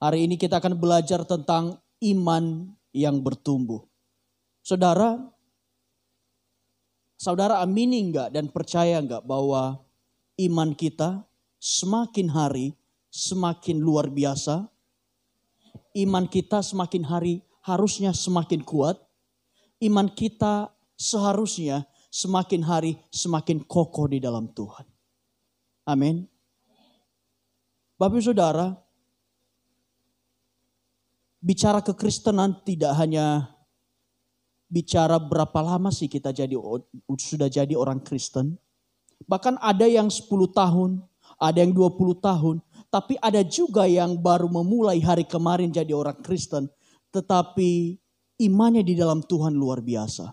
Hari ini kita akan belajar tentang iman yang bertumbuh. Saudara amini enggak dan percaya enggak bahwa iman kita semakin hari semakin luar biasa? Iman kita semakin hari harusnya semakin kuat. Iman kita seharusnya semakin hari semakin kokoh di dalam Tuhan. Amin. Bapak Ibu Saudara, bicara kekristenan tidak hanya bicara berapa lama sih kita sudah jadi orang Kristen. Bahkan ada yang 10 tahun, ada yang 20 tahun. Tapi ada juga yang baru memulai hari kemarin jadi orang Kristen. Tetapi imannya di dalam Tuhan luar biasa.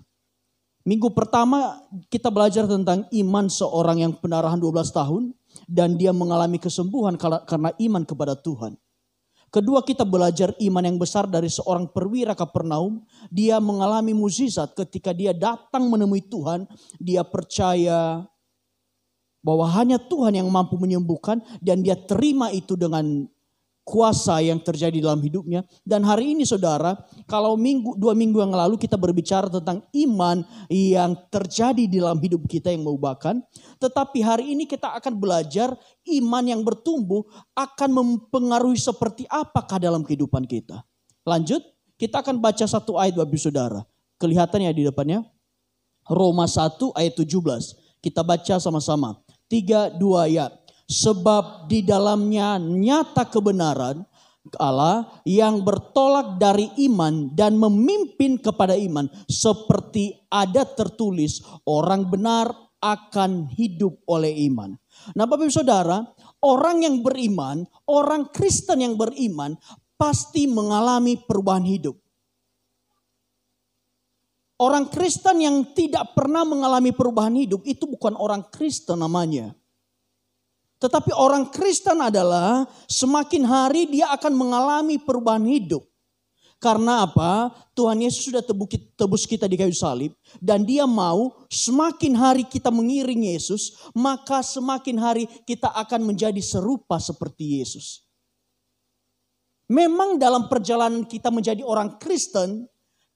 Minggu pertama kita belajar tentang iman seorang yang pendarahan 12 tahun. Dan dia mengalami kesembuhan karena iman kepada Tuhan. Kedua, kita belajar iman yang besar dari seorang perwira Kapernaum. Dia mengalami mukjizat ketika dia datang menemui Tuhan. Dia percaya bahwa hanya Tuhan yang mampu menyembuhkan. Dan dia terima itu dengan kuasa yang terjadi dalam hidupnya. Dan hari ini saudara, kalau 2 minggu yang lalu kita berbicara tentang iman yang terjadi di dalam hidup kita yang mengubahkan. Tetapi hari ini kita akan belajar iman yang bertumbuh akan mempengaruhi seperti apakah dalam kehidupan kita. Lanjut, kita akan baca satu ayat Bapak Saudara. Kelihatan ya di depannya. Roma 1 ayat 17. Kita baca sama-sama. 3, 2 ya. Sebab di dalamnya nyata kebenaran Allah yang bertolak dari iman dan memimpin kepada iman. Seperti ada tertulis, orang benar akan hidup oleh iman. Nah Bapak Ibu Saudara, orang yang beriman, orang Kristen yang beriman pasti mengalami perubahan hidup. Orang Kristen yang tidak pernah mengalami perubahan hidup itu bukan orang Kristen namanya. Tetapi orang Kristen adalah semakin hari dia akan mengalami perubahan hidup. Karena apa? Tuhan Yesus sudah tebus kita di kayu salib. Dan dia mau semakin hari kita mengiring Yesus. Maka semakin hari kita akan menjadi serupa seperti Yesus. Memang dalam perjalanan kita menjadi orang Kristen.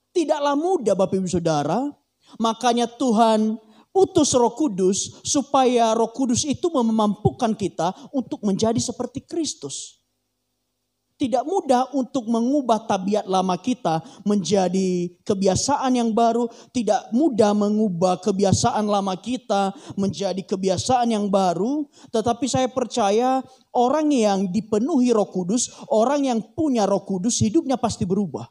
Tidaklah mudah Bapak Ibu Saudara. Makanya Tuhan utus Roh Kudus supaya Roh Kudus itu memampukan kita untuk menjadi seperti Kristus. Tidak mudah untuk mengubah tabiat lama kita menjadi kebiasaan yang baru. Tidak mudah mengubah kebiasaan lama kita menjadi kebiasaan yang baru. Tetapi saya percaya orang yang dipenuhi Roh Kudus, orang yang punya Roh Kudus hidupnya pasti berubah.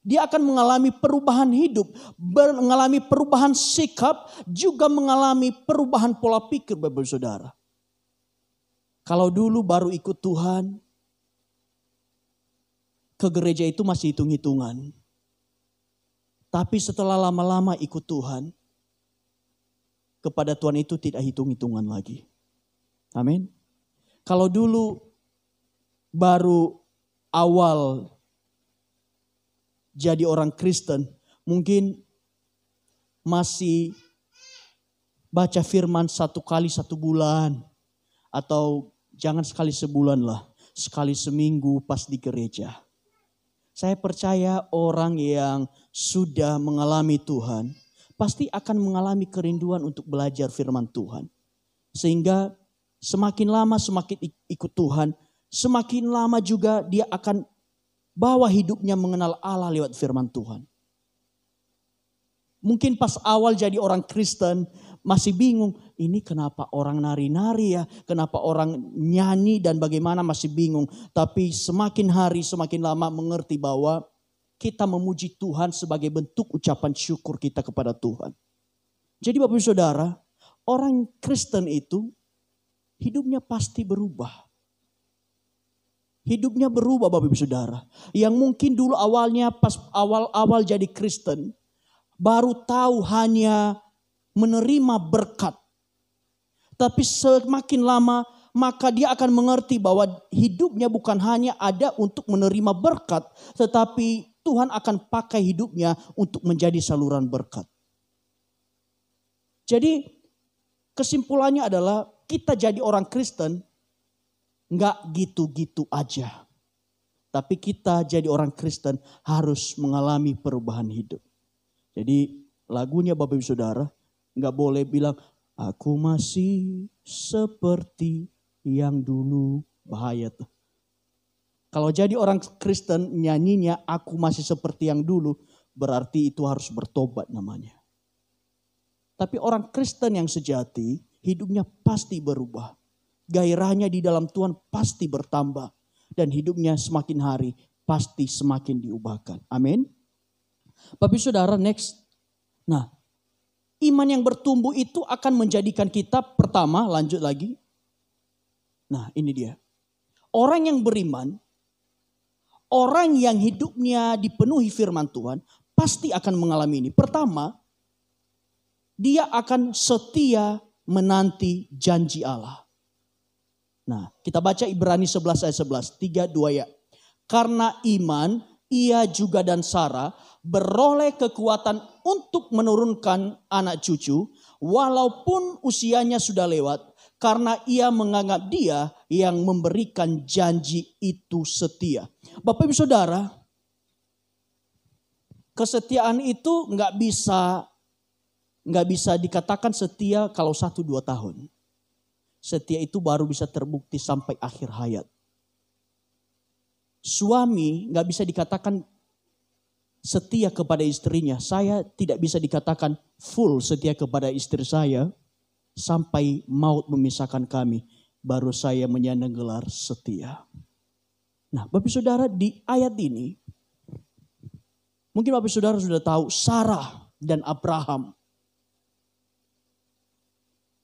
Dia akan mengalami perubahan hidup, mengalami perubahan sikap, juga mengalami perubahan pola pikir Bapak Saudara. Kalau dulu baru ikut Tuhan, ke gereja itu masih hitung-hitungan. Tapi setelah lama-lama ikut Tuhan, kepada Tuhan itu tidak hitung-hitungan lagi. Amin. Kalau dulu baru awal jadi orang Kristen, mungkin masih baca firman 1 kali 1 bulan. Atau jangan sekali sebulan lah, sekali seminggu pas di gereja. Saya percaya orang yang sudah mengalami Tuhan, pasti akan mengalami kerinduan untuk belajar firman Tuhan. Sehingga semakin lama semakin ikut Tuhan, semakin lama juga dia akan bawa hidupnya mengenal Allah lewat firman Tuhan. Mungkin pas awal jadi orang Kristen masih bingung. Ini kenapa orang nari-nari ya? Kenapa orang nyanyi dan bagaimana masih bingung. Tapi semakin hari semakin lama mengerti bahwa kita memuji Tuhan sebagai bentuk ucapan syukur kita kepada Tuhan. Jadi Bapak Ibu Saudara, orang Kristen itu hidupnya pasti berubah. Hidupnya berubah Bapak Ibu Saudara. Yang mungkin dulu awalnya pas awal-awal jadi Kristen. Baru tahu hanya menerima berkat. Tapi semakin lama maka dia akan mengerti bahwa hidupnya bukan hanya ada untuk menerima berkat. Tetapi Tuhan akan pakai hidupnya untuk menjadi saluran berkat. Jadi kesimpulannya adalah kita jadi orang Kristen. Nggak gitu-gitu aja. Tapi kita jadi orang Kristen harus mengalami perubahan hidup. Jadi lagunya Bapak Ibu Saudara nggak boleh bilang aku masih seperti yang dulu. Bahaya tuh. Kalau jadi orang Kristen nyanyinya aku masih seperti yang dulu, berarti itu harus bertobat namanya. Tapi orang Kristen yang sejati hidupnya pasti berubah. Gairahnya di dalam Tuhan pasti bertambah. Dan hidupnya semakin hari pasti semakin diubahkan. Amin. Bapak Saudara, next. Nah, iman yang bertumbuh itu akan menjadikan kita pertama, lanjut lagi. Nah, ini dia. Orang yang beriman, orang yang hidupnya dipenuhi firman Tuhan, pasti akan mengalami ini. Pertama, dia akan setia menanti janji Allah. Nah, kita baca Ibrani 11 ayat 11, 3-2 ya. Karena iman, ia juga dan Sarah beroleh kekuatan untuk menurunkan anak cucu, walaupun usianya sudah lewat, karena ia menganggap dia yang memberikan janji itu setia. Bapak Ibu Saudara, kesetiaan itu nggak bisa dikatakan setia kalau 1-2 tahun. Setia itu baru bisa terbukti sampai akhir hayat. Suami nggak bisa dikatakan setia kepada istrinya. Saya tidak bisa dikatakan full setia kepada istri saya sampai maut memisahkan kami. Baru saya menyandang gelar setia. Nah, Bapak Saudara, di ayat ini mungkin Bapak Saudara sudah tahu Sarah dan Abraham.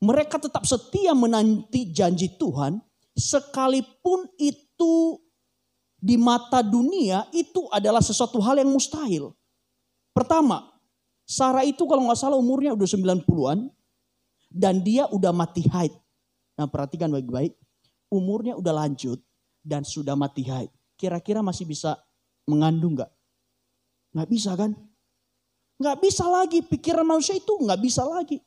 Mereka tetap setia menanti janji Tuhan sekalipun itu di mata dunia itu adalah sesuatu hal yang mustahil. Pertama, Sarah itu kalau nggak salah umurnya udah 90-an dan dia udah mati haid. Nah, perhatikan baik-baik, umurnya udah lanjut dan sudah mati haid. Kira-kira masih bisa mengandung nggak? Nggak bisa kan? Nggak bisa lagi, pikiran manusia itu nggak bisa lagi.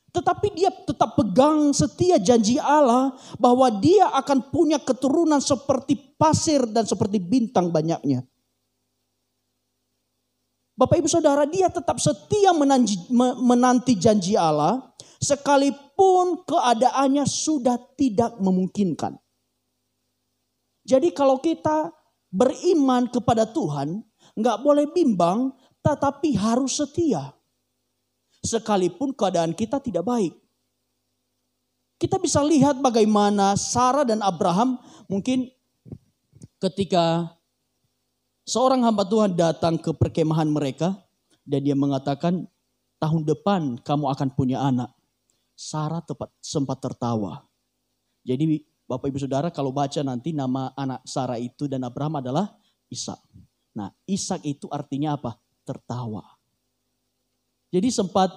Tetapi dia tetap pegang setia janji Allah bahwa dia akan punya keturunan seperti pasir dan seperti bintang banyaknya. Bapak Ibu Saudara, dia tetap setia menanti janji Allah sekalipun keadaannya sudah tidak memungkinkan. Jadi kalau kita beriman kepada Tuhan, nggak boleh bimbang, tetapi harus setia. Sekalipun keadaan kita tidak baik. Kita bisa lihat bagaimana Sarah dan Abraham mungkin ketika seorang hamba Tuhan datang ke perkemahan mereka dan dia mengatakan tahun depan kamu akan punya anak. Sarah sempat tertawa. Jadi Bapak Ibu Saudara kalau baca nanti nama anak Sarah itu dan Abraham adalah Ishak. Nah, Ishak itu artinya apa? Tertawa. Jadi sempat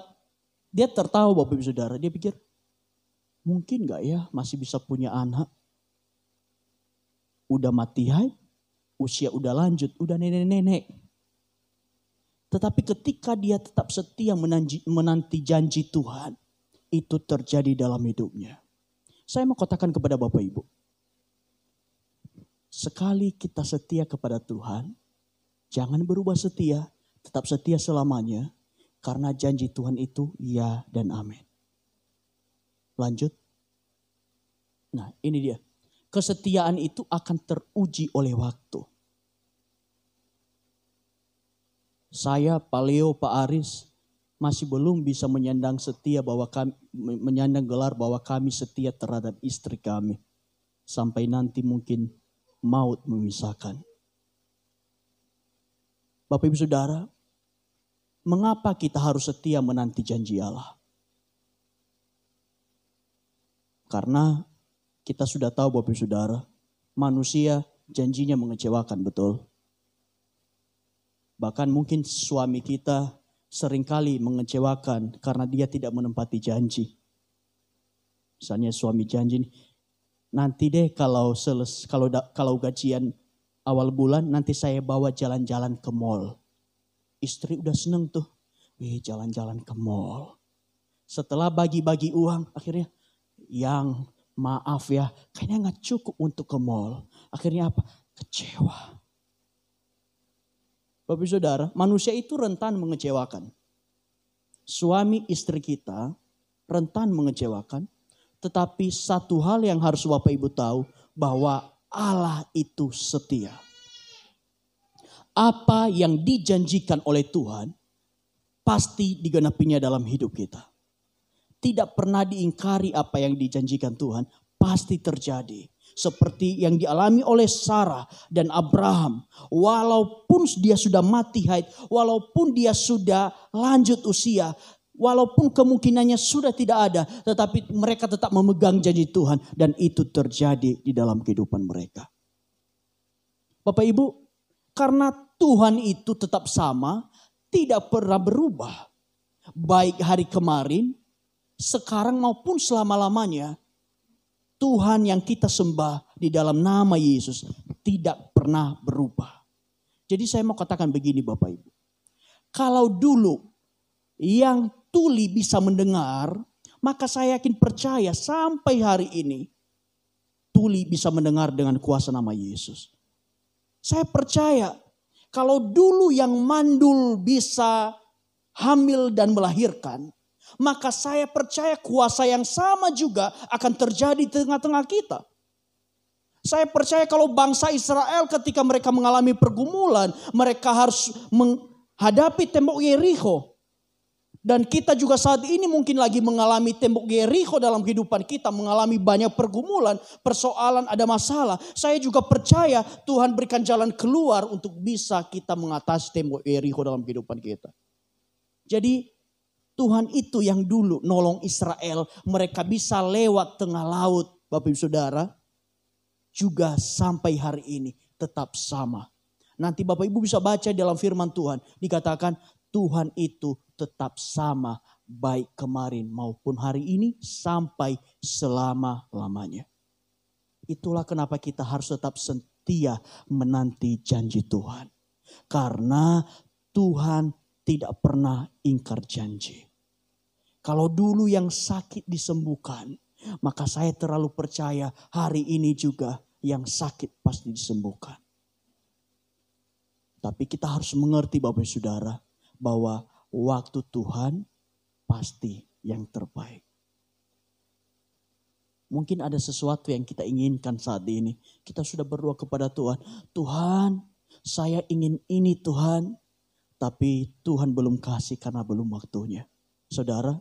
dia tertawa Bapak Ibu Saudara. Dia pikir mungkin gak ya masih bisa punya anak. Udah mati haid, usia udah lanjut, udah nenek-nenek. Tetapi ketika dia tetap setia menanti janji Tuhan, itu terjadi dalam hidupnya. Saya mau katakan kepada Bapak Ibu. Sekali kita setia kepada Tuhan, jangan berubah setia, tetap setia selamanya. Karena janji Tuhan itu ya dan amin. Lanjut. Nah ini dia. Kesetiaan itu akan teruji oleh waktu. Saya, Pak Leo, Pak Aris masih belum bisa menyandang gelar bahwa kami setia terhadap istri kami. Sampai nanti mungkin maut memisahkan. Bapak Ibu Saudara, mengapa kita harus setia menanti janji Allah? Karena kita sudah tahu Bapak Ibu Saudara, manusia janjinya mengecewakan, betul? Bahkan mungkin suami kita seringkali mengecewakan karena dia tidak menempati janji. Misalnya suami janji, nanti deh kalau gajian awal bulan nanti saya bawa jalan-jalan ke mall. Istri udah seneng tuh, jalan-jalan ke mall. Setelah bagi-bagi uang, akhirnya yang maaf ya, kayaknya gak cukup untuk ke mall. Akhirnya apa? Kecewa. Bapak Saudara, manusia itu rentan mengecewakan. Suami istri kita rentan mengecewakan. Tetapi satu hal yang harus Bapak Ibu tahu, bahwa Allah itu setia. Apa yang dijanjikan oleh Tuhan pasti digenapinya dalam hidup kita. Tidak pernah diingkari apa yang dijanjikan Tuhan, pasti terjadi. Seperti yang dialami oleh Sarah dan Abraham. Walaupun dia sudah mati haid, walaupun dia sudah lanjut usia, walaupun kemungkinannya sudah tidak ada, tetapi mereka tetap memegang janji Tuhan. Dan itu terjadi di dalam kehidupan mereka. Bapak Ibu, karena Tuhan itu tetap sama, tidak pernah berubah. Baik hari kemarin, sekarang maupun selama-lamanya. Tuhan yang kita sembah di dalam nama Yesus tidak pernah berubah. Jadi saya mau katakan begini Bapak Ibu. Kalau dulu yang tuli bisa mendengar, maka saya yakin percaya sampai hari ini tuli bisa mendengar dengan kuasa nama Yesus. Saya percaya kalau dulu yang mandul bisa hamil dan melahirkan, maka saya percaya kuasa yang sama juga akan terjadi di tengah-tengah kita. Saya percaya kalau bangsa Israel ketika mereka mengalami pergumulan, mereka harus menghadapi tembok Yerikho. Dan kita juga saat ini mungkin lagi mengalami tembok Yerikho dalam kehidupan kita, mengalami banyak pergumulan, persoalan, ada masalah. Saya juga percaya Tuhan berikan jalan keluar untuk bisa kita mengatasi tembok Yerikho dalam kehidupan kita. Jadi Tuhan itu yang dulu nolong Israel, mereka bisa lewat tengah laut, Bapak Ibu Saudara, juga sampai hari ini tetap sama. Nanti Bapak Ibu bisa baca dalam firman Tuhan, dikatakan Tuhan itu tetap sama baik kemarin maupun hari ini sampai selama-lamanya. Itulah kenapa kita harus tetap setia menanti janji Tuhan. Karena Tuhan tidak pernah ingkar janji. Kalau dulu yang sakit disembuhkan, maka saya terlalu percaya hari ini juga yang sakit pasti disembuhkan. Tapi kita harus mengerti Bapak Ibu Saudara, bahwa waktu Tuhan pasti yang terbaik. Mungkin ada sesuatu yang kita inginkan saat ini. Kita sudah berdoa kepada Tuhan. Tuhan, saya ingin ini Tuhan. Tapi Tuhan belum kasih karena belum waktunya. Saudara,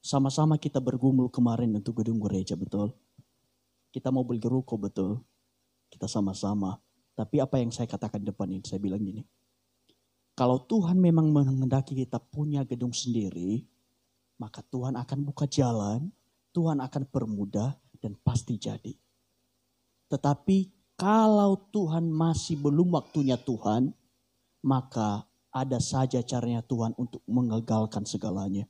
sama-sama kita bergumul kemarin untuk gedung gereja, betul. Kita mau beli ruko, betul. Kita sama-sama. Tapi apa yang saya katakan depan ini, saya bilang gini. Kalau Tuhan memang menghendaki kita punya gedung sendiri, maka Tuhan akan buka jalan, Tuhan akan permudah dan pasti jadi. Tetapi kalau Tuhan masih belum waktunya Tuhan, maka ada saja caranya Tuhan untuk mengagalkan segalanya.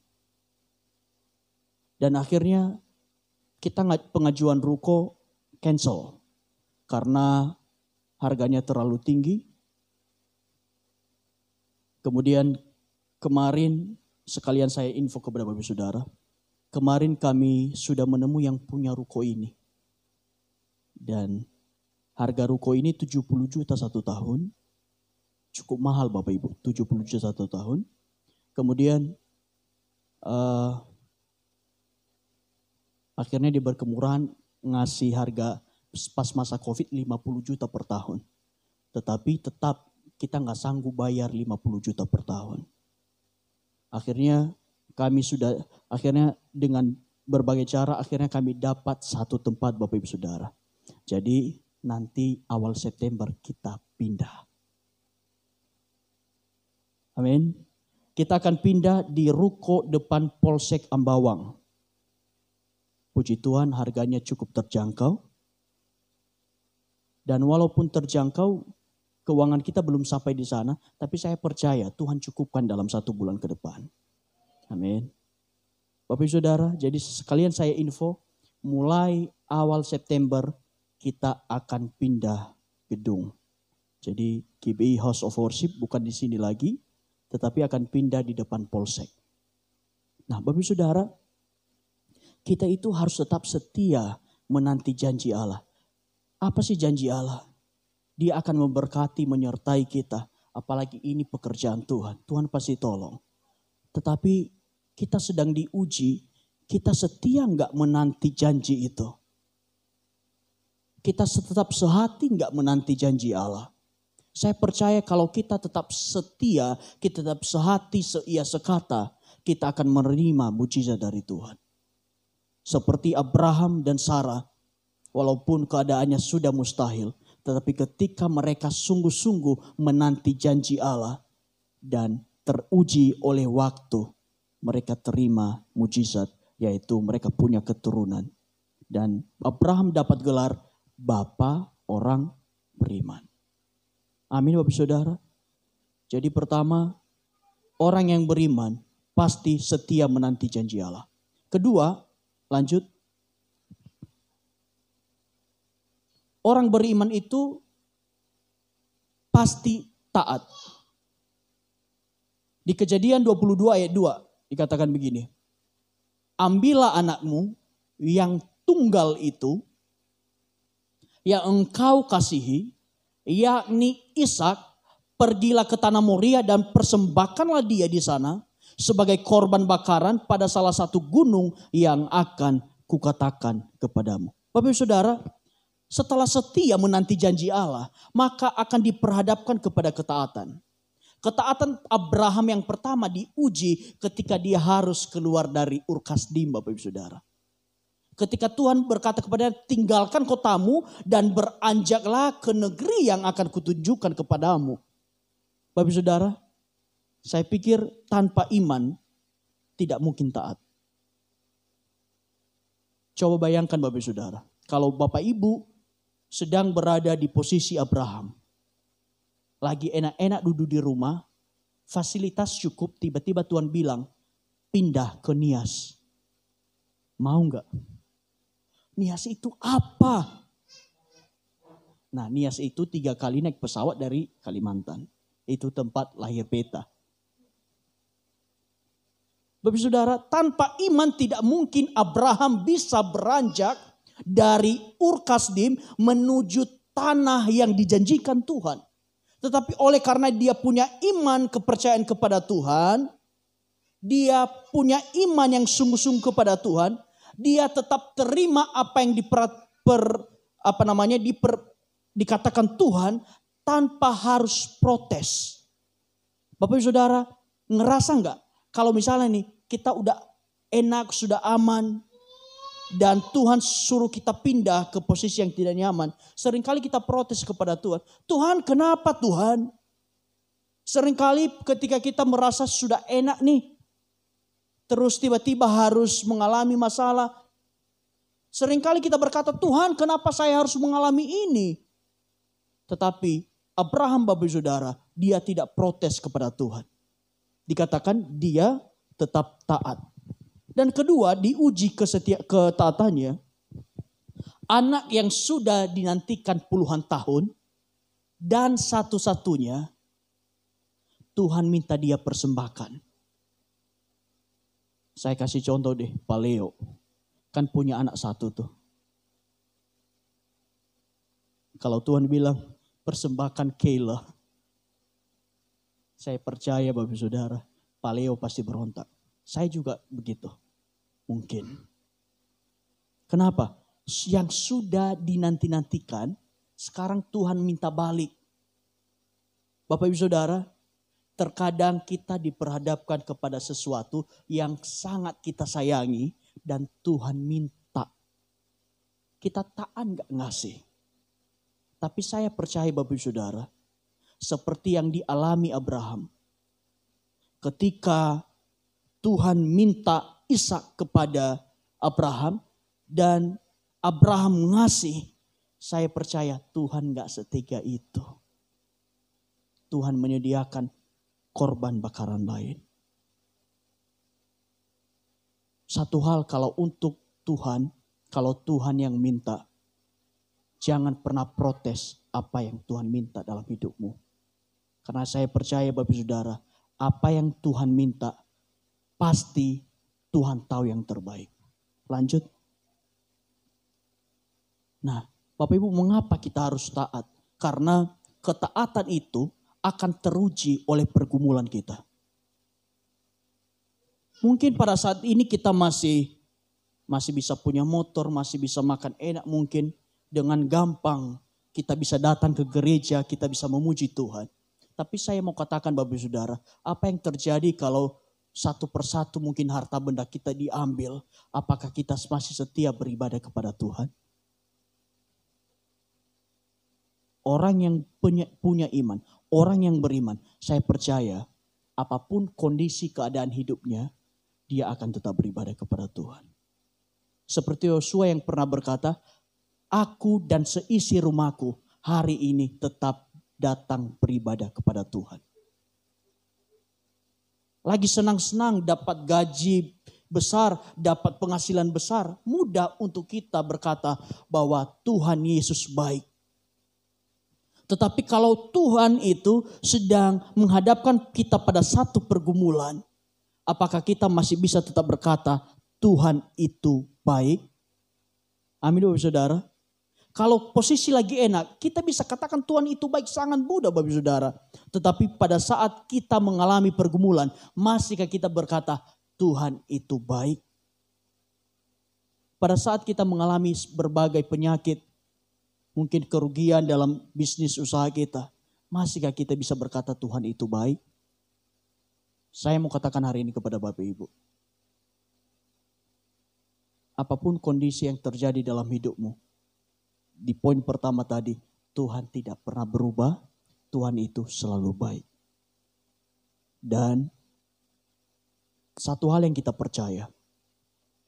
Dan akhirnya kita pengajuan ruko cancel. Karena harganya terlalu tinggi. Kemudian kemarin sekalian saya info kepada Bapak Saudara. Kemarin kami sudah menemui yang punya ruko ini. Dan harga ruko ini 70 juta 1 tahun. Cukup mahal Bapak Ibu, 70 juta 1 tahun. Kemudian akhirnya dia berkemurahan ngasih harga pas masa COVID 50 juta per tahun. Tetapi tetap kita nggak sanggup bayar 50 juta per tahun. Akhirnya dengan berbagai cara akhirnya kami dapat satu tempat Bapak Ibu Saudara. Jadi nanti awal September kita pindah. Amin. Kita akan pindah di ruko depan Polsek Ambawang. Puji Tuhan harganya cukup terjangkau. Dan walaupun terjangkau, keuangan kita belum sampai di sana. Tapi saya percaya Tuhan cukupkan dalam 1 bulan ke depan. Amin. Bapak Ibu Saudara, jadi sekalian saya info. Mulai awal September kita akan pindah gedung. Jadi GBI House of Worship bukan di sini lagi. Tetapi akan pindah di depan Polsek. Nah Bapak Ibu Saudara, kita itu harus tetap setia menanti janji Allah. Apa sih janji Allah? Dia akan memberkati, menyertai kita. Apalagi ini pekerjaan Tuhan. Tuhan pasti tolong. Tetapi kita sedang diuji. Kita setia enggak menanti janji itu? Kita tetap sehati enggak menanti janji Allah? Saya percaya kalau kita tetap setia, kita tetap sehati, seia sekata, kita akan menerima mujizat dari Tuhan. Seperti Abraham dan Sarah, walaupun keadaannya sudah mustahil, tetapi ketika mereka sungguh-sungguh menanti janji Allah dan teruji oleh waktu, mereka terima mujizat, yaitu mereka punya keturunan. Dan Abraham dapat gelar Bapa orang beriman. Amin Bapak Saudara. Jadi pertama, orang yang beriman pasti setia menanti janji Allah. Kedua, lanjut. Orang beriman itu pasti taat. Di Kejadian 22 ayat 2 dikatakan begini. Ambillah anakmu yang tunggal itu, yang engkau kasihi, yakni Ishak, pergilah ke tanah Moria dan persembahkanlah dia di sana sebagai korban bakaran pada salah satu gunung yang akan kukatakan kepadamu. Bapak Ibu Saudara, setelah setia menanti janji Allah, maka akan diperhadapkan kepada ketaatan. Ketaatan Abraham yang pertama diuji ketika dia harus keluar dari Ur Kasdim, Bapak Ibu Saudara. Ketika Tuhan berkata kepadanya, tinggalkan kotamu dan beranjaklah ke negeri yang akan kutunjukkan kepadamu. Bapak Ibu Saudara, saya pikir tanpa iman tidak mungkin taat. Coba bayangkan Bapak Ibu Saudara, kalau Bapak Ibu sedang berada di posisi Abraham. Lagi enak-enak duduk di rumah, fasilitas cukup, tiba-tiba Tuhan bilang, pindah ke Nias. Mau enggak? Nias itu apa? Nah, Nias itu 3 kali naik pesawat dari Kalimantan. Itu tempat lahir Peta. Bapak Saudara, tanpa iman tidak mungkin Abraham bisa beranjak dari Ur Kasdim menuju tanah yang dijanjikan Tuhan. Tetapi oleh karena dia punya iman, kepercayaan kepada Tuhan, dia punya iman yang sungguh-sungguh kepada Tuhan, dia tetap terima apa yang dikatakan Tuhan tanpa harus protes. Bapak Ibu Saudara, ngerasa enggak kalau misalnya nih kita udah enak, sudah aman, dan Tuhan suruh kita pindah ke posisi yang tidak nyaman. Seringkali kita protes kepada Tuhan. Tuhan, kenapa Tuhan? Seringkali ketika kita merasa sudah enak nih, terus tiba-tiba harus mengalami masalah. Seringkali kita berkata, Tuhan, kenapa saya harus mengalami ini? Tetapi Abraham, Bapak Saudara, dia tidak protes kepada Tuhan. Dikatakan dia tetap taat. Dan kedua, diuji ketaatannya, anak yang sudah dinantikan puluhan tahun, dan satu-satunya Tuhan minta dia persembahkan. Saya kasih contoh deh, Pak Leo. Kan punya anak satu tuh. Kalau Tuhan bilang, persembahkan Kayla. Saya percaya Bapak Saudara, Pak Leo pasti berontak. Saya juga begitu. Mungkin. Kenapa? Yang sudah dinanti-nantikan, sekarang Tuhan minta balik. Bapak Ibu Saudara, terkadang kita diperhadapkan kepada sesuatu yang sangat kita sayangi dan Tuhan minta. Kita taat gak ngasih. Tapi saya percaya Bapak Ibu Saudara, seperti yang dialami Abraham. Ketika Tuhan minta Ishak kepada Abraham dan Abraham ngasih, saya percaya Tuhan gak setega itu. Tuhan menyediakan korban bakaran lain. Satu hal kalau untuk Tuhan, kalau Tuhan yang minta, jangan pernah protes apa yang Tuhan minta dalam hidupmu. Karena saya percaya Bapak Saudara, apa yang Tuhan minta, pasti Tuhan tahu yang terbaik. Lanjut. Nah, Bapak Ibu, mengapa kita harus taat? Karena ketaatan itu akan teruji oleh pergumulan kita. Mungkin pada saat ini kita masih bisa punya motor, masih bisa makan enak mungkin. Dengan gampang kita bisa datang ke gereja, kita bisa memuji Tuhan. Tapi saya mau katakan Bapak Ibu Saudara, apa yang terjadi kalau satu persatu mungkin harta benda kita diambil, apakah kita masih setia beribadah kepada Tuhan? Orang yang punya iman, orang yang beriman, saya percaya apapun kondisi keadaan hidupnya, dia akan tetap beribadah kepada Tuhan. Seperti Yosua yang pernah berkata, aku dan seisi rumahku hari ini tetap datang beribadah kepada Tuhan. Lagi senang-senang dapat gaji besar, dapat penghasilan besar, mudah untuk kita berkata bahwa Tuhan Yesus baik. Tetapi kalau Tuhan itu sedang menghadapkan kita pada satu pergumulan, apakah kita masih bisa tetap berkata Tuhan itu baik? Amin Bapak Saudara. Kalau posisi lagi enak, kita bisa katakan Tuhan itu baik, sangat mudah Bapak Saudara. Tetapi pada saat kita mengalami pergumulan, masihkah kita berkata Tuhan itu baik? Pada saat kita mengalami berbagai penyakit, mungkin kerugian dalam bisnis usaha kita, masihkah kita bisa berkata Tuhan itu baik? Saya mau katakan hari ini kepada Bapak Ibu, apapun kondisi yang terjadi dalam hidupmu, di poin pertama tadi, Tuhan tidak pernah berubah, Tuhan itu selalu baik. Dan satu hal yang kita percaya,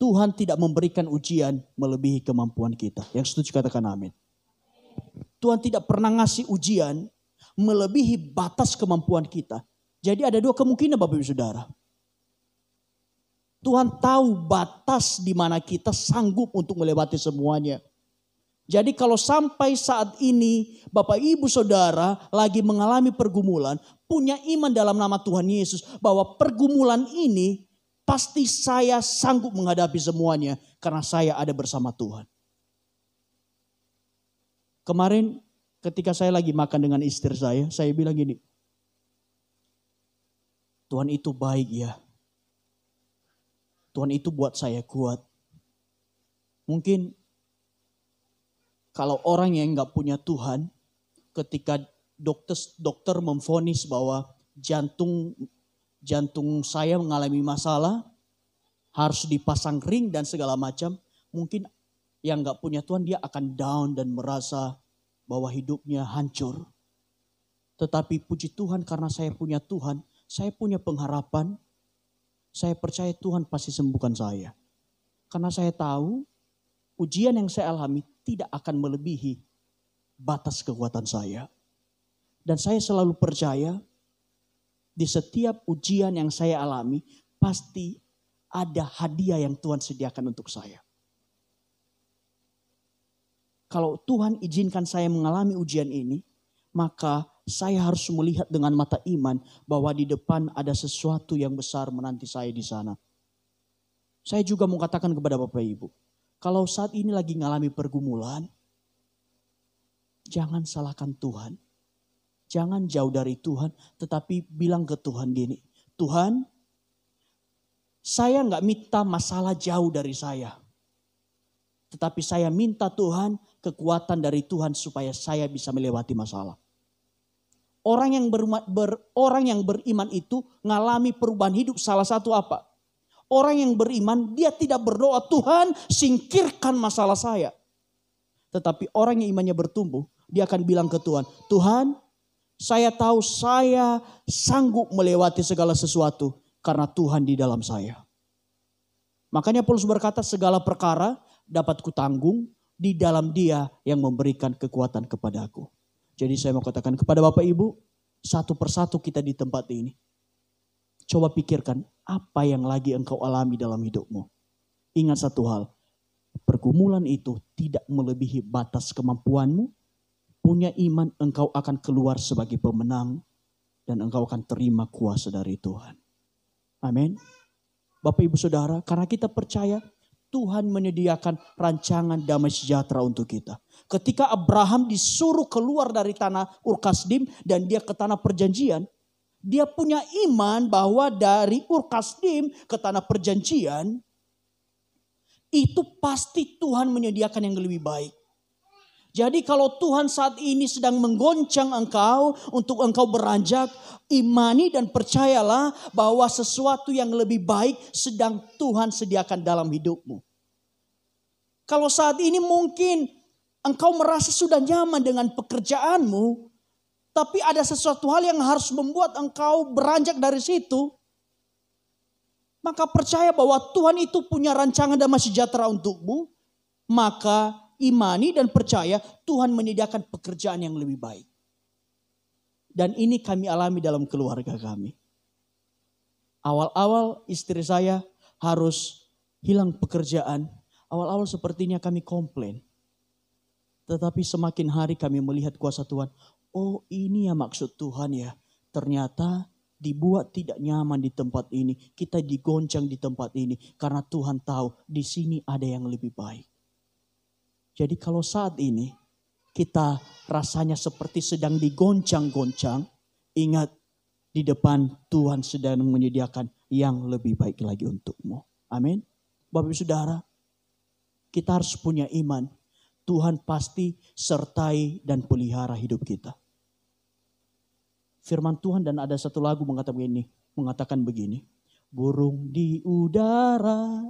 Tuhan tidak memberikan ujian melebihi kemampuan kita. Yang setuju katakan amin. Tuhan tidak pernah ngasih ujian melebihi batas kemampuan kita. Jadi ada dua kemungkinan Bapak Ibu Saudara. Tuhan tahu batas di mana kita sanggup untuk melewati semuanya. Jadi kalau sampai saat ini Bapak Ibu Saudara lagi mengalami pergumulan, punya iman dalam nama Tuhan Yesus bahwa pergumulan ini pasti saya sanggup menghadapi semuanya karena saya ada bersama Tuhan. Kemarin ketika saya lagi makan dengan istri saya bilang gini, Tuhan itu baik ya. Tuhan itu buat saya kuat. Mungkin kalau orang yang gak punya Tuhan, ketika dokter memvonis bahwa jantung saya mengalami masalah, harus dipasang ring dan segala macam, mungkin yang gak punya Tuhan dia akan down dan merasa bahwa hidupnya hancur. Tetapi puji Tuhan karena saya punya Tuhan, saya punya pengharapan, saya percaya Tuhan pasti sembuhkan saya. Karena saya tahu ujian yang saya alami tidak akan melebihi batas kekuatan saya. Dan saya selalu percaya di setiap ujian yang saya alami pasti ada hadiah yang Tuhan sediakan untuk saya. Kalau Tuhan izinkan saya mengalami ujian ini, maka saya harus melihat dengan mata iman bahwa di depan ada sesuatu yang besar menanti saya di sana. Saya juga mau katakan kepada Bapak Ibu, kalau saat ini lagi mengalami pergumulan, jangan salahkan Tuhan. Jangan jauh dari Tuhan, tetapi bilang ke Tuhan gini, Tuhan, saya gak minta masalah jauh dari saya. Tetapi saya minta Tuhan kekuatan dari Tuhan supaya saya bisa melewati masalah. Orang yang beriman itu ngalami perubahan hidup salah satu apa? Orang yang beriman dia tidak berdoa Tuhan singkirkan masalah saya. Tetapi orang yang imannya bertumbuh dia akan bilang ke Tuhan, Tuhan saya tahu saya sanggup melewati segala sesuatu karena Tuhan di dalam saya. Makanya Paulus berkata segala perkara dapat kutanggung di dalam Dia yang memberikan kekuatan kepadaku. Jadi saya mau katakan kepada Bapak Ibu, satu persatu kita di tempat ini. Coba pikirkan apa yang lagi engkau alami dalam hidupmu. Ingat satu hal, pergumulan itu tidak melebihi batas kemampuanmu. Punya iman engkau akan keluar sebagai pemenang dan engkau akan terima kuasa dari Tuhan. Amin. Bapak Ibu Saudara, karena kita percaya Tuhan menyediakan rancangan damai sejahtera untuk kita. Ketika Abraham disuruh keluar dari tanah Ur Kasdim dan dia ke tanah perjanjian, dia punya iman bahwa dari Ur Kasdim ke tanah perjanjian, itu pasti Tuhan menyediakan yang lebih baik. Jadi kalau Tuhan saat ini sedang menggoncang engkau untuk engkau beranjak, imani dan percayalah bahwa sesuatu yang lebih baik sedang Tuhan sediakan dalam hidupmu. Kalau saat ini mungkin engkau merasa sudah nyaman dengan pekerjaanmu, tapi ada sesuatu hal yang harus membuat engkau beranjak dari situ, maka percaya bahwa Tuhan itu punya rancangan damai sejahtera untukmu, maka imani dan percaya Tuhan menyediakan pekerjaan yang lebih baik. Dan ini kami alami dalam keluarga kami. Awal-awal istri saya harus hilang pekerjaan. Awal-awal sepertinya kami komplain. Tetapi semakin hari kami melihat kuasa Tuhan. Oh, ini ya maksud Tuhan ya. Ternyata dibuat tidak nyaman di tempat ini. Kita digoncang di tempat ini. Karena Tuhan tahu di sini ada yang lebih baik. Jadi kalau saat ini kita rasanya seperti sedang digoncang-goncang, ingat di depan Tuhan sedang menyediakan yang lebih baik lagi untukmu. Amin. Bapak Ibu Saudara, kita harus punya iman. Tuhan pasti sertai dan pelihara hidup kita. Firman Tuhan dan ada satu lagu mengatakan begini. Burung di udara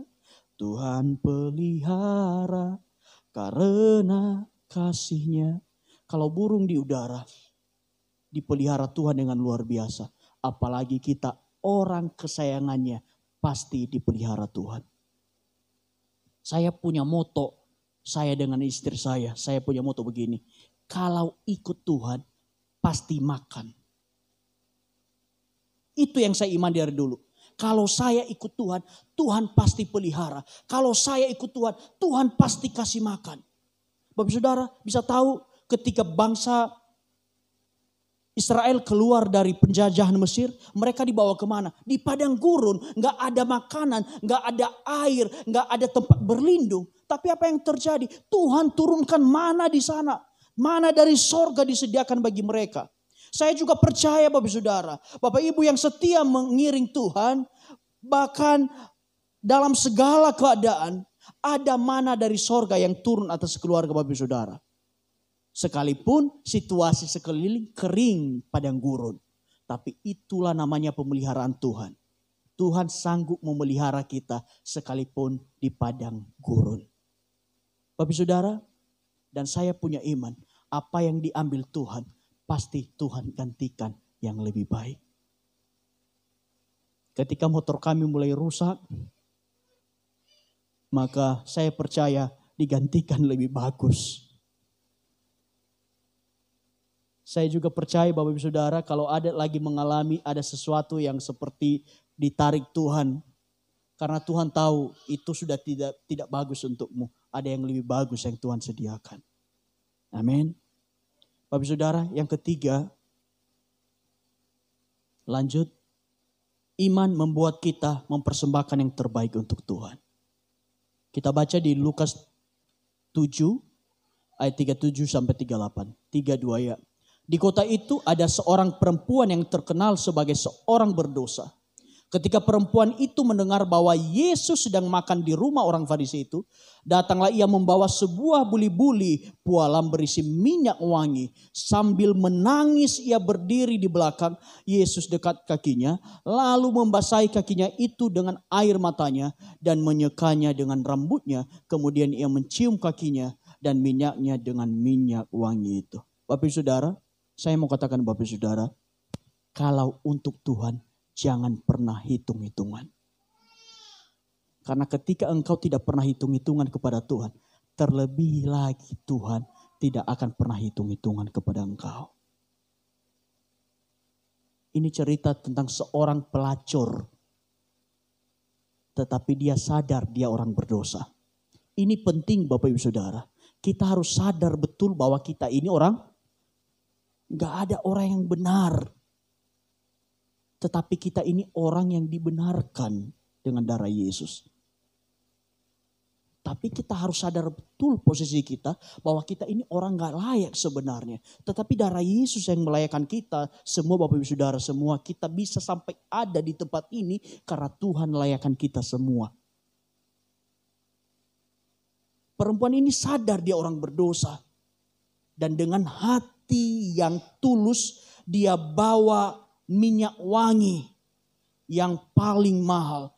Tuhan pelihara. Karena kasihnya, kalau burung di udara dipelihara Tuhan dengan luar biasa. Apalagi kita orang kesayangannya pasti dipelihara Tuhan. Saya punya moto, saya dengan istri saya punya moto begini. Kalau ikut Tuhan pasti makan. Itu yang saya iman dari dulu. Kalau saya ikut Tuhan, Tuhan pasti pelihara. Kalau saya ikut Tuhan, Tuhan pasti kasih makan. Bapak Saudara bisa tahu ketika bangsa Israel keluar dari penjajahan Mesir, mereka dibawa kemana? Di padang gurun, gak ada makanan, gak ada air, gak ada tempat berlindung. Tapi apa yang terjadi? Tuhan turunkan mana di sana. Mana dari sorga disediakan bagi mereka. Saya juga percaya Bapak Saudara, Bapak Ibu yang setia mengiring Tuhan, bahkan dalam segala keadaan, ada mana dari sorga yang turun atas keluarga Bapak Saudara. Sekalipun situasi sekeliling kering padang gurun. Tapi itulah namanya pemeliharaan Tuhan. Tuhan sanggup memelihara kita sekalipun di padang gurun. Bapak Saudara, dan saya punya iman, apa yang diambil Tuhan, pasti Tuhan gantikan yang lebih baik. Ketika motor kami mulai rusak, maka saya percaya digantikan lebih bagus. Saya juga percaya Bapak Ibu Saudara kalau ada lagi mengalami ada sesuatu yang seperti ditarik Tuhan. Karena Tuhan tahu itu sudah tidak bagus untukmu. Ada yang lebih bagus yang Tuhan sediakan. Amin. Bapak Saudara, yang ketiga, lanjut, iman membuat kita mempersembahkan yang terbaik untuk Tuhan. Kita baca di Lukas 7 ayat 37 sampai 38, 32 ya. Di kota itu ada seorang perempuan yang terkenal sebagai seorang berdosa. Ketika perempuan itu mendengar bahwa Yesus sedang makan di rumah orang Farisi itu, datanglah ia membawa sebuah buli-buli pualam berisi minyak wangi. Sambil menangis ia berdiri di belakang Yesus dekat kakinya, lalu membasahi kakinya itu dengan air matanya dan menyekanya dengan rambutnya. Kemudian ia mencium kakinya dan minyaknya dengan minyak wangi itu. Bapak Saudara, saya mau katakan Bapak Saudara, kalau untuk Tuhan, jangan pernah hitung-hitungan. Karena ketika engkau tidak pernah hitung-hitungan kepada Tuhan, terlebih lagi Tuhan tidak akan pernah hitung-hitungan kepada engkau. Ini cerita tentang seorang pelacur. Tetapi dia sadar dia orang berdosa. Ini penting Bapak Ibu Saudara. Kita harus sadar betul bahwa kita ini orang, gak ada orang yang benar. Tetapi kita ini orang yang dibenarkan dengan darah Yesus. Tapi kita harus sadar betul posisi kita bahwa kita ini orang gak layak sebenarnya. Tetapi darah Yesus yang melayakkan kita, semua Bapak Ibu Saudara semua, kita bisa sampai ada di tempat ini karena Tuhan melayakkan kita semua. Perempuan ini sadar dia orang berdosa. Dan dengan hati yang tulus dia bawa minyak wangi yang paling mahal.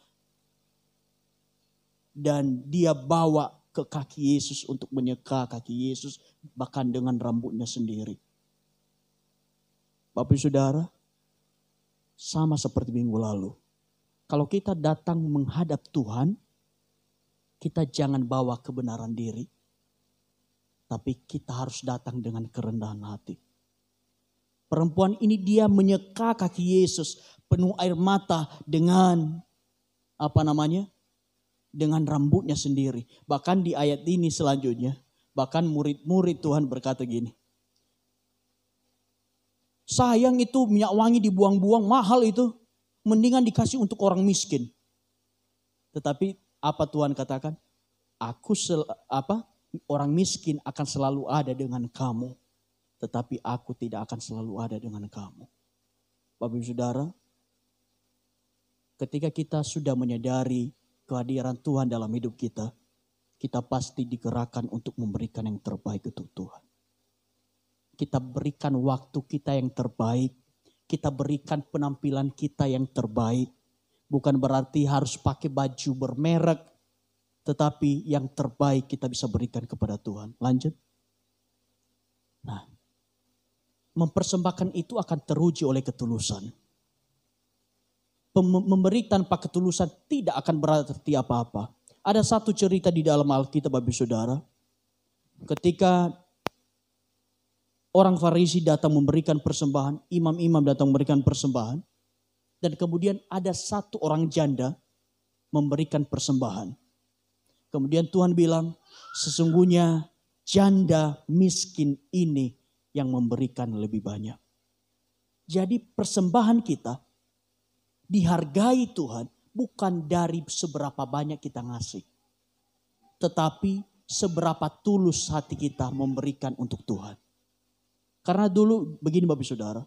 Dan dia bawa ke kaki Yesus untuk menyeka kaki Yesus bahkan dengan rambutnya sendiri. Bapak Saudara, sama seperti minggu lalu. Kalau kita datang menghadap Tuhan, kita jangan bawa kebenaran diri. Tapi kita harus datang dengan kerendahan hati. Perempuan ini dia menyeka kaki Yesus penuh air mata dengan dengan rambutnya sendiri. Bahkan di ayat ini selanjutnya, bahkan murid-murid Tuhan berkata gini. Sayang itu minyak wangi dibuang-buang, mahal itu. Mendingan dikasih untuk orang miskin. Tetapi apa Tuhan katakan? Orang miskin akan selalu ada dengan kamu. Tetapi aku tidak akan selalu ada dengan kamu. Bapak Ibu Saudara, ketika kita sudah menyadari kehadiran Tuhan dalam hidup kita, kita pasti digerakkan untuk memberikan yang terbaik untuk Tuhan. Kita berikan waktu kita yang terbaik, kita berikan penampilan kita yang terbaik. Bukan berarti harus pakai baju bermerek, tetapi yang terbaik kita bisa berikan kepada Tuhan. Lanjut. Nah, mempersembahkan itu akan teruji oleh ketulusan. Memberi tanpa ketulusan tidak akan berarti apa-apa. Ada satu cerita di dalam Alkitab Bapak Saudara. Ketika orang Farisi datang memberikan persembahan, imam-imam datang memberikan persembahan. Dan kemudian ada satu orang janda memberikan persembahan. Kemudian Tuhan bilang, sesungguhnya janda miskin ini yang memberikan lebih banyak. Jadi persembahan kita dihargai Tuhan bukan dari seberapa banyak kita ngasih. Tetapi seberapa tulus hati kita memberikan untuk Tuhan. Karena dulu begini Bapak Saudara.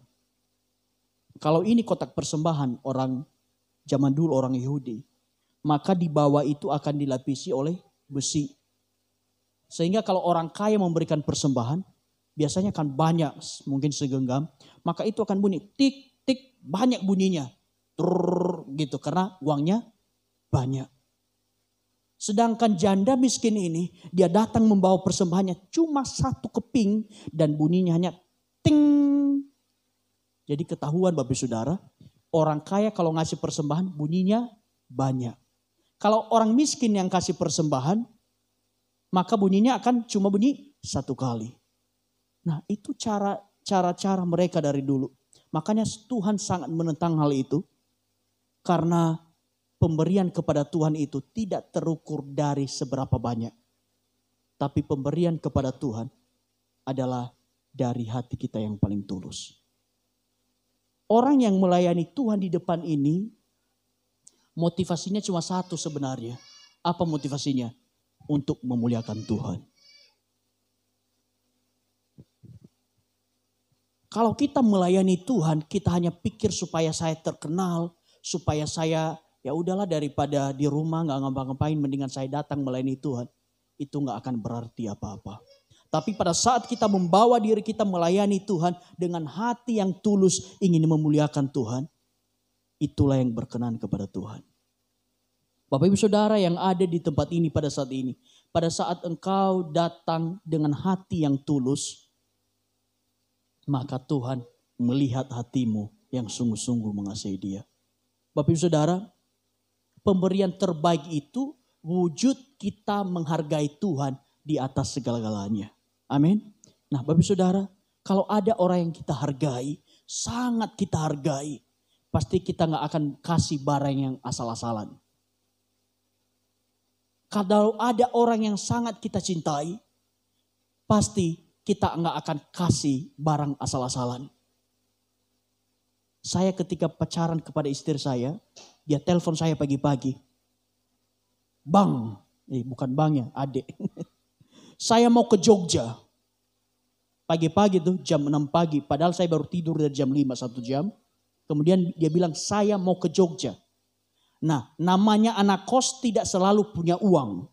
Kalau ini kotak persembahan orang zaman dulu orang Yahudi. Maka di bawah itu akan dilapisi oleh besi. Sehingga kalau orang kaya memberikan persembahan. Biasanya akan banyak mungkin segenggam. Maka itu akan bunyi tik tik banyak bunyinya. Gitu karena uangnya banyak. Sedangkan janda miskin ini dia datang membawa persembahannya cuma satu keping dan bunyinya hanya ting. Jadi ketahuan Bapak Saudara, orang kaya kalau ngasih persembahan bunyinya banyak. Kalau orang miskin yang kasih persembahan maka bunyinya akan cuma bunyi satu kali. Nah, itu cara mereka dari dulu. Makanya Tuhan sangat menentang hal itu. Karena pemberian kepada Tuhan itu tidak terukur dari seberapa banyak. Tapi pemberian kepada Tuhan adalah dari hati kita yang paling tulus. Orang yang melayani Tuhan di depan ini, motivasinya cuma satu sebenarnya. Apa motivasinya? Untuk memuliakan Tuhan. Kalau kita melayani Tuhan, kita hanya pikir supaya saya terkenal, supaya saya ya udahlah daripada di rumah gak ngapa-ngapain mendingan saya datang melayani Tuhan. Itu gak akan berarti apa-apa. Tapi pada saat kita membawa diri kita melayani Tuhan dengan hati yang tulus ingin memuliakan Tuhan. Itulah yang berkenan kepada Tuhan. Bapak Ibu Saudara yang ada di tempat ini pada saat ini. Pada saat engkau datang dengan hati yang tulus. Maka Tuhan melihat hatimu yang sungguh-sungguh mengasihi Dia. Bapak Ibu Saudara, pemberian terbaik itu wujud kita menghargai Tuhan di atas segala-galanya. Amin. Nah Bapak Ibu Saudara, kalau ada orang yang kita hargai, sangat kita hargai, pasti kita gak akan kasih barang yang asal-asalan. Kalau ada orang yang sangat kita cintai, pasti kita gak akan kasih barang asal-asalan. Saya ketika pacaran kepada istri saya, dia telepon saya pagi-pagi. Bang, Bukan bang ya, adik. Saya mau ke Jogja. Pagi-pagi tuh jam 6 pagi. Padahal saya baru tidur dari jam 5 1 jam. Kemudian dia bilang saya mau ke Jogja. Nah, namanya anak kos tidak selalu punya uang.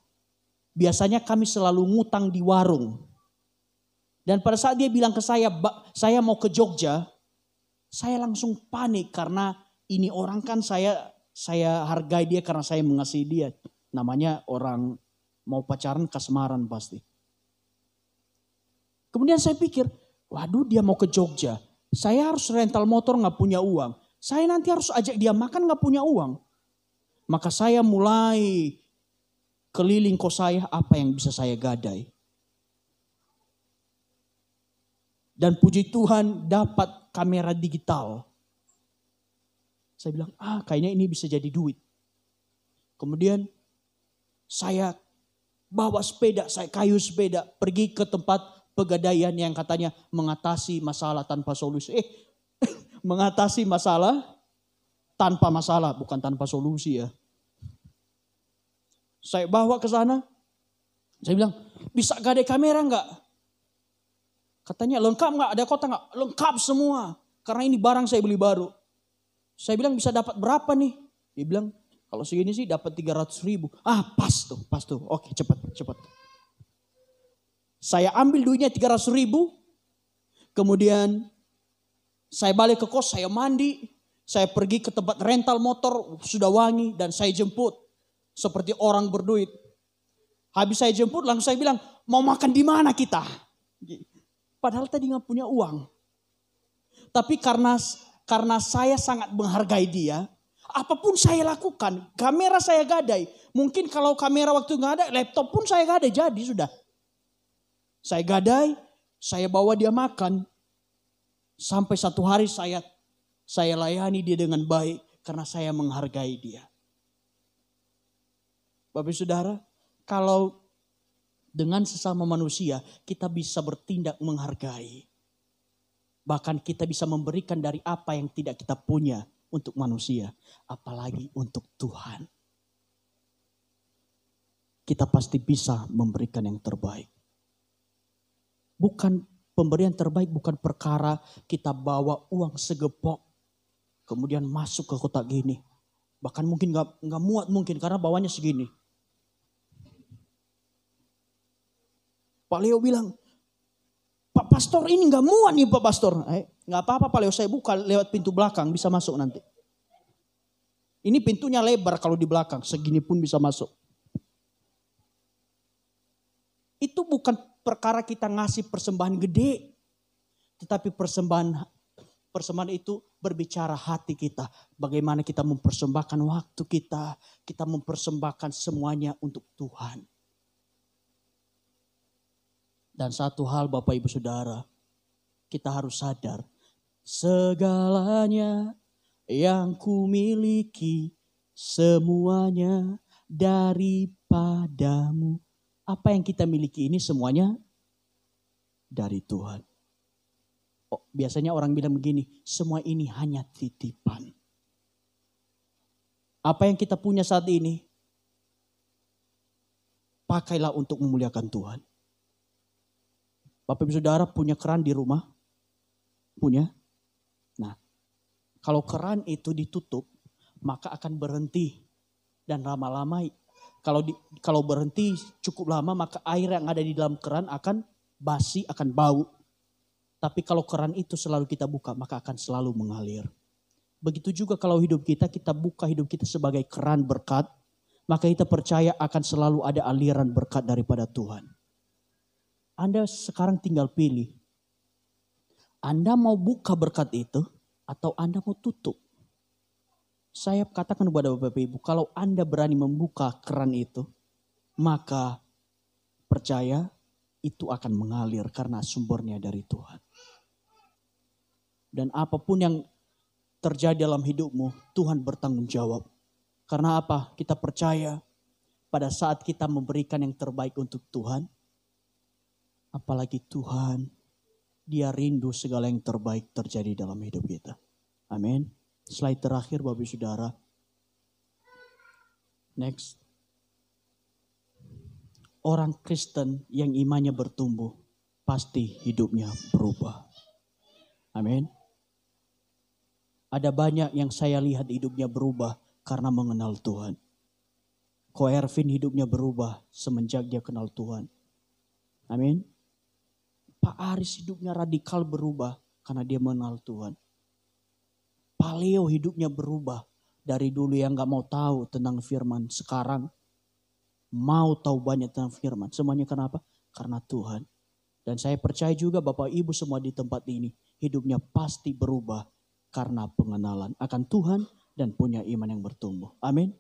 Biasanya kami selalu ngutang di warung. Dan pada saat dia bilang ke saya mau ke Jogja, saya langsung panik karena ini orang kan saya hargai dia karena saya mengasihi dia. Namanya orang mau pacaran kasmaran pasti. Kemudian saya pikir, waduh dia mau ke Jogja. Saya harus rental motor gak punya uang. Saya nanti harus ajak dia makan gak punya uang. Maka saya mulai keliling kos saya apa yang bisa saya gadai. Dan puji Tuhan dapat kamera digital. Saya bilang, kayaknya ini bisa jadi duit. Kemudian saya bawa sepeda, saya kayu sepeda, pergi ke tempat pegadaian yang katanya mengatasi masalah tanpa solusi. Mengatasi masalah tanpa masalah, bukan tanpa solusi ya. Saya bawa ke sana, saya bilang, bisa gadai kamera enggak? Katanya lengkap enggak, ada kota enggak? Lengkap semua, karena ini barang saya beli baru. Saya bilang bisa dapat berapa nih? Dia bilang kalau segini sih dapat 300.000. Pas tuh. Oke cepat. Saya ambil duitnya 300.000. Kemudian saya balik ke kos, saya mandi. Saya pergi ke tempat rental motor, sudah wangi dan saya jemput. Seperti orang berduit. Habis saya jemput langsung saya bilang, mau makan di mana kita? Padahal tadi gak punya uang. Tapi karena saya sangat menghargai dia, apapun saya lakukan, kamera saya gadai. Mungkin kalau kamera waktu gak ada, laptop pun saya gadai, jadi sudah. Saya gadai, saya bawa dia makan. Sampai satu hari saya layani dia dengan baik karena saya menghargai dia. Bapak Saudara, kalau dengan sesama manusia kita bisa bertindak menghargai. Bahkan kita bisa memberikan dari apa yang tidak kita punya untuk manusia. Apalagi untuk Tuhan. Kita pasti bisa memberikan yang terbaik. Pemberian terbaik bukan perkara kita bawa uang segepok. Kemudian masuk ke kotak gini. Bahkan mungkin gak muat mungkin karena bawanya segini. Pak Leo bilang, Pak Pastor ini gak muat nih Pak Pastor. Gak apa-apa Pak Leo, saya buka lewat pintu belakang bisa masuk nanti. Ini pintunya lebar kalau di belakang, segini pun bisa masuk. Itu bukan perkara kita ngasih persembahan gede. Tetapi persembahan itu berbicara hati kita. Bagaimana kita mempersembahkan waktu kita. Kita mempersembahkan semuanya untuk Tuhan. Dan satu hal Bapak Ibu Saudara, kita harus sadar, segalanya yang kumiliki, semuanya daripadamu. Apa yang kita miliki ini semuanya dari Tuhan. Biasanya orang bilang begini, semua ini hanya titipan. Apa yang kita punya saat ini, pakailah untuk memuliakan Tuhan. Bapak Ibu Saudara punya keran di rumah? Punya? Nah, kalau keran itu ditutup, maka akan berhenti. Dan lama-lama, kalau berhenti cukup lama, maka air yang ada di dalam keran akan basi, akan bau. Tapi kalau keran itu selalu kita buka, maka akan selalu mengalir. Begitu juga kalau hidup kita buka hidup kita sebagai keran berkat, maka kita percaya akan selalu ada aliran berkat daripada Tuhan. Anda sekarang tinggal pilih. Anda mau buka berkat itu atau Anda mau tutup? Saya katakan kepada Bapak Ibu, kalau Anda berani membuka keran itu, maka percaya itu akan mengalir karena sumbernya dari Tuhan. Dan apapun yang terjadi dalam hidupmu, Tuhan bertanggung jawab. Karena apa? Kita percaya pada saat kita memberikan yang terbaik untuk Tuhan, apalagi Tuhan, Dia rindu segala yang terbaik terjadi dalam hidup kita. Amin. Slide terakhir Bapak Saudara. Next. orang Kristen yang imannya bertumbuh, pasti hidupnya berubah. Amin. Ada banyak yang saya lihat hidupnya berubah karena mengenal Tuhan. Ko Ervin hidupnya berubah semenjak dia kenal Tuhan. Amin. Pak Aris hidupnya radikal berubah karena dia mengenal Tuhan. Pak Leo hidupnya berubah. Dari dulu yang gak mau tahu tentang firman, sekarang mau tahu banyak tentang firman. Semuanya kenapa? Karena Tuhan. Dan saya percaya juga Bapak Ibu semua di tempat ini, hidupnya pasti berubah karena pengenalan akan Tuhan dan punya iman yang bertumbuh. Amin.